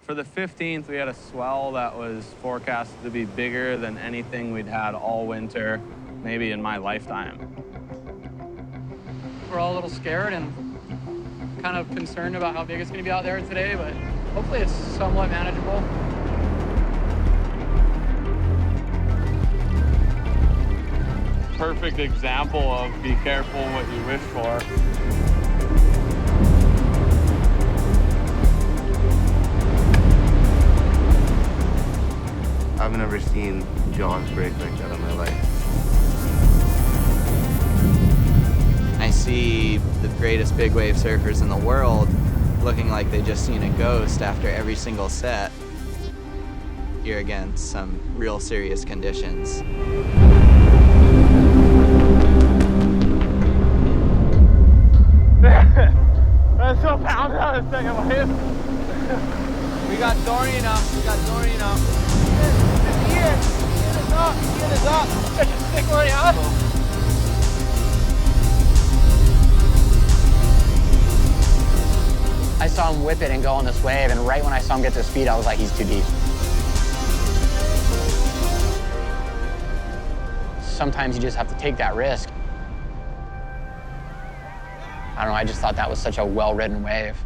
For the 15th, we had a swell that was forecasted to be bigger than anything we'd had all winter, maybe in my lifetime. We're all a little scared and kind of concerned about how big it's going to be out there today, but hopefully it's somewhat manageable. Perfect example of be careful what you wish for. I've never seen jaws break like that in my life. I see the greatest big wave surfers in the world looking like they just seen a ghost after every single set. You're against some real serious conditions. I'm so pounded on the second wave. We got Dorian up. Ian is up. Such a sick already up. I saw him whip it and go on this wave, and right when I saw him get to speed, I was like, he's too deep. Sometimes you just have to take that risk. I don't know, I just thought that was such a well-ridden wave.